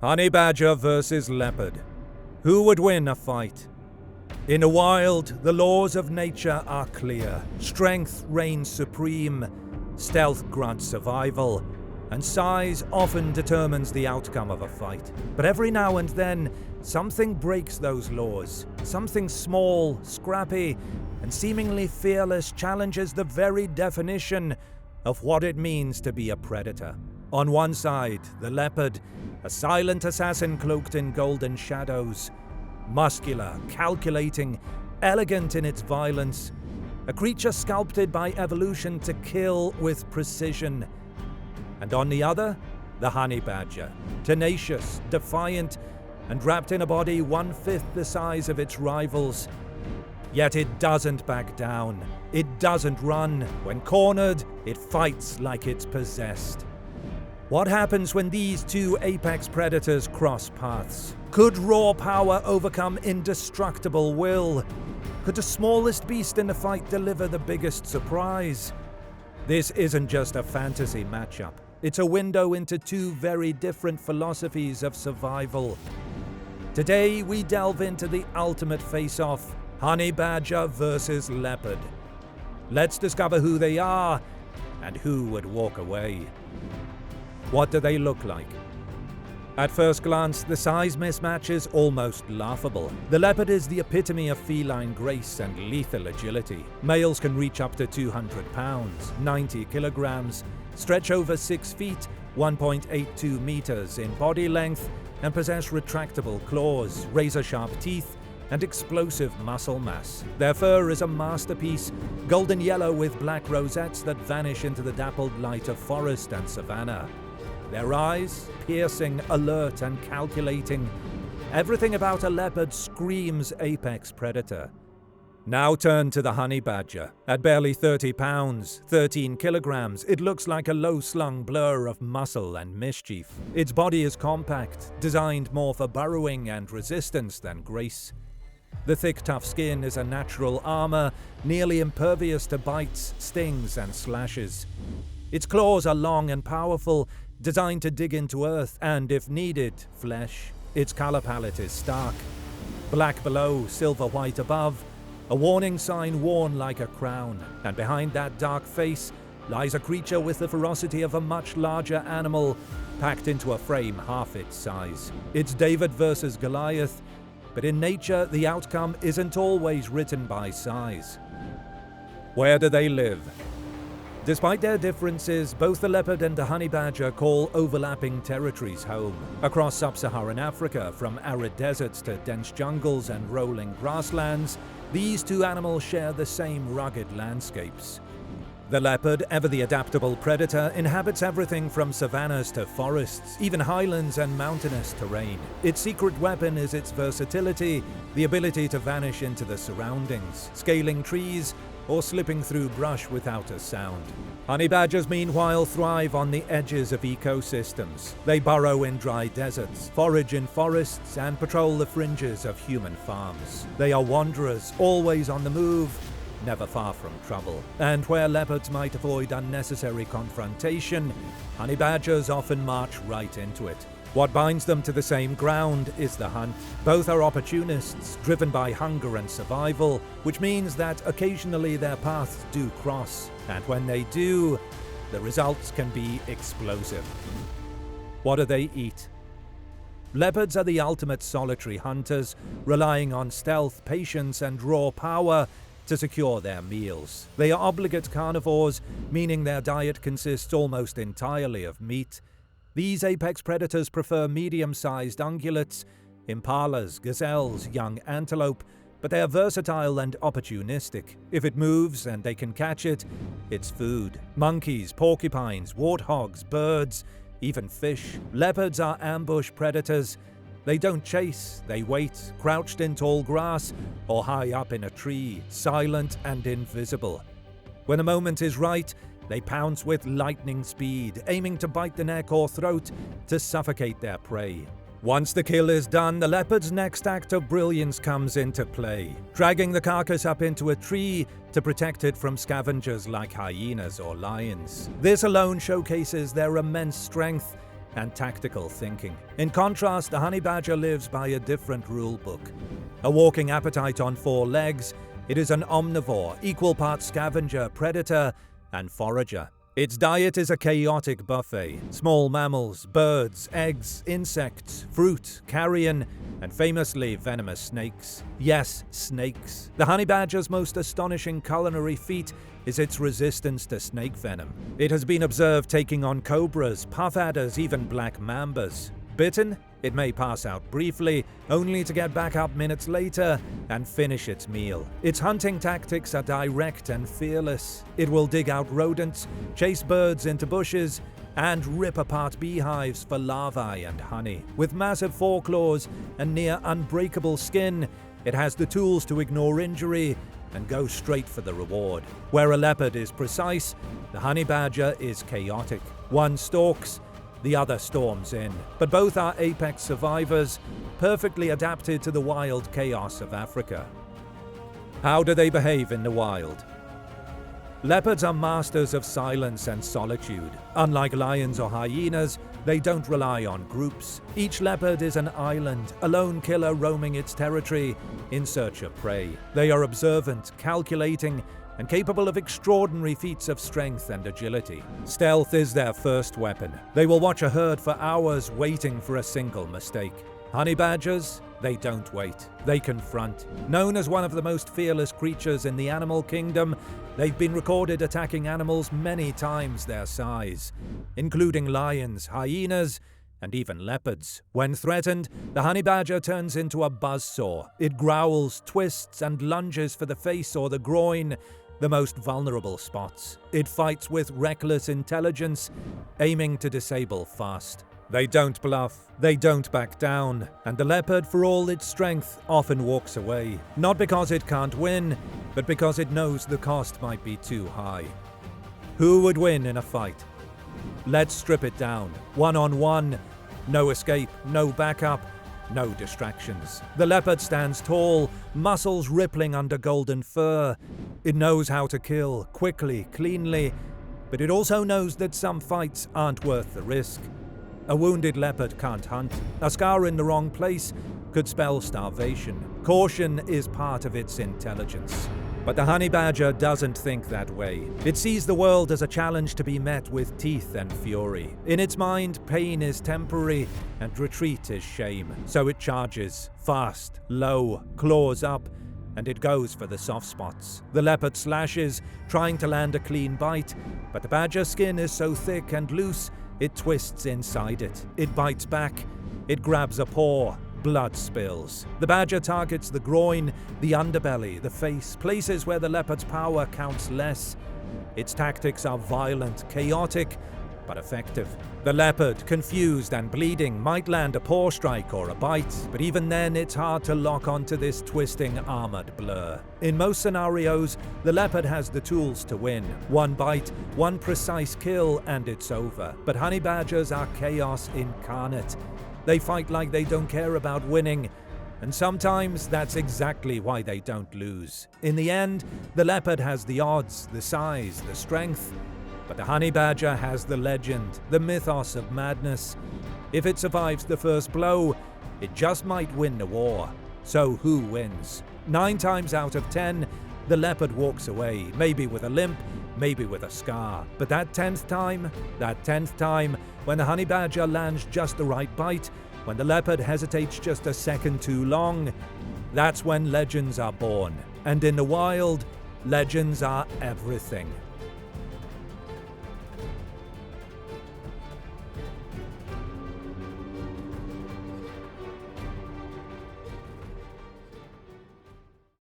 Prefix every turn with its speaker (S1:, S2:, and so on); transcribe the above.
S1: Honey badger versus leopard. Who would win a fight? In the wild, the laws of nature are clear. Strength reigns supreme, stealth grants survival, and size often determines the outcome of a fight. But every now and then, something breaks those laws. Something small, scrappy, and seemingly fearless challenges the very definition of what it means to be a predator. On one side, the leopard, a silent assassin cloaked in golden shadows. Muscular, calculating, elegant in its violence. A creature sculpted by evolution to kill with precision. And on the other, the honey badger, tenacious, defiant, and wrapped in a body 1/5 the size of its rivals. Yet it doesn't back down. It doesn't run. When cornered, it fights like it's possessed. What happens when these two apex predators cross paths? Could raw power overcome indestructible will? Could the smallest beast in the fight deliver the biggest surprise? This isn't just a fantasy matchup. It's a window into two very different philosophies of survival. Today, we delve into the ultimate face-off, honey badger versus leopard. Let's discover who they are and who would walk away. What do they look like? At first glance, the size mismatch is almost laughable. The leopard is the epitome of feline grace and lethal agility. Males can reach up to 200 pounds, 90 kilograms, stretch over 6 feet, 1.82 meters in body length, and possess retractable claws, razor-sharp teeth, and explosive muscle mass. Their fur is a masterpiece, golden yellow with black rosettes that vanish into the dappled light of forest and savanna. Their eyes, piercing, alert, and calculating. Everything about a leopard screams apex predator. Now turn to the honey badger. At barely 30 pounds, 13 kilograms, it looks like a low-slung blur of muscle and mischief. Its body is compact, designed more for burrowing and resistance than grace. The thick, tough skin is a natural armor, nearly impervious to bites, stings, and slashes. Its claws are long and powerful, designed to dig into earth and, if needed, flesh. Its color palette is stark. Black below, silver-white above, a warning sign worn like a crown. And behind that dark face lies a creature with the ferocity of a much larger animal, packed into a frame half its size. It's David versus Goliath, but in nature, the outcome isn't always written by size. Where do they live? Despite their differences, both the leopard and the honey badger call overlapping territories home. Across sub-Saharan Africa, from arid deserts to dense jungles and rolling grasslands, these two animals share the same rugged landscapes. The leopard, ever the adaptable predator, inhabits everything from savannas to forests, even highlands and mountainous terrain. Its secret weapon is its versatility, the ability to vanish into the surroundings, scaling trees, or slipping through brush without a sound. Honey badgers, meanwhile, thrive on the edges of ecosystems. They burrow in dry deserts, forage in forests, and patrol the fringes of human farms. They are wanderers, always on the move, never far from trouble. And where leopards might avoid unnecessary confrontation, honey badgers often march right into it. What binds them to the same ground is the hunt. Both are opportunists, driven by hunger and survival, which means that occasionally their paths do cross. And when they do, the results can be explosive. What do they eat? Leopards are the ultimate solitary hunters, relying on stealth, patience, and raw power to secure their meals. They are obligate carnivores, meaning their diet consists almost entirely of meat. These apex predators prefer medium-sized ungulates, impalas, gazelles, young antelope, but they are versatile and opportunistic. If it moves and they can catch it, it's food. Monkeys, porcupines, warthogs, birds, even fish. Leopards are ambush predators. They don't chase, they wait, crouched in tall grass or high up in a tree, silent and invisible. When a moment is right, they pounce with lightning speed, aiming to bite the neck or throat to suffocate their prey. Once the kill is done, the leopard's next act of brilliance comes into play, dragging the carcass up into a tree to protect it from scavengers like hyenas or lions. This alone showcases their immense strength and tactical thinking. In contrast, the honey badger lives by a different rule book. A walking appetite on 4 legs, it is an omnivore, equal parts scavenger, predator, and forager. Its diet is a chaotic buffet: small mammals, birds, eggs, insects, fruit, carrion, and famously venomous snakes. Yes, snakes. The honey badger's most astonishing culinary feat is its resistance to snake venom. It has been observed taking on cobras, puff adders, even black mambas. Bitten, it may pass out briefly, only to get back up minutes later and finish its meal. Its hunting tactics are direct and fearless. It will dig out rodents, chase birds into bushes, and rip apart beehives for larvae and honey. With massive foreclaws and near unbreakable skin, it has the tools to ignore injury and go straight for the reward. Where a leopard is precise, the honey badger is chaotic. One stalks, the other storms in. But both are apex survivors, perfectly adapted to the wild chaos of Africa. How do they behave in the wild? Leopards are masters of silence and solitude. Unlike lions or hyenas, they don't rely on groups. Each leopard is an island, a lone killer roaming its territory in search of prey. They are observant, calculating, and capable of extraordinary feats of strength and agility. Stealth is their first weapon. They will watch a herd for hours, waiting for a single mistake. Honey badgers, they don't wait. They confront. Known as one of the most fearless creatures in the animal kingdom, they've been recorded attacking animals many times their size, including lions, hyenas, and even leopards. When threatened, the honey badger turns into a buzzsaw. It growls, twists, and lunges for the face or the groin, the most vulnerable spots. It fights with reckless intelligence, aiming to disable fast. They don't bluff, they don't back down, and the leopard, for all its strength, often walks away. Not because it can't win, but because it knows the cost might be too high. Who would win in a fight? Let's strip it down. One-on-one, no escape, no backup, no distractions. The leopard stands tall, muscles rippling under golden fur. It knows how to kill, quickly, cleanly, but it also knows that some fights aren't worth the risk. A wounded leopard can't hunt. A scar in the wrong place could spell starvation. Caution is part of its intelligence. But the honey badger doesn't think that way. It sees the world as a challenge to be met with teeth and fury. In its mind, pain is temporary and retreat is shame. So it charges, fast, low, claws up, and it goes for the soft spots. The leopard slashes, trying to land a clean bite, but the badger's skin is so thick and loose, it twists inside it. It bites back. It grabs a paw. Blood spills. The badger targets the groin, the underbelly, the face, places where the leopard's power counts less. Its tactics are violent, chaotic, but effective. The leopard, confused and bleeding, might land a paw strike or a bite, but even then it's hard to lock onto this twisting armored blur. In most scenarios, the leopard has the tools to win. One bite, one precise kill, and it's over. But honey badgers are chaos incarnate. They fight like they don't care about winning, and sometimes that's exactly why they don't lose. In the end, the leopard has the odds, the size, the strength, but the honey badger has the legend, the mythos of madness. If it survives the first blow, it just might win the war. So who wins? 9 times out of 10, the leopard walks away, maybe with a limp, maybe with a scar. But that 10th time, when the honey badger lands just the right bite, when the leopard hesitates just a second too long, that's when legends are born. And in the wild, legends are everything.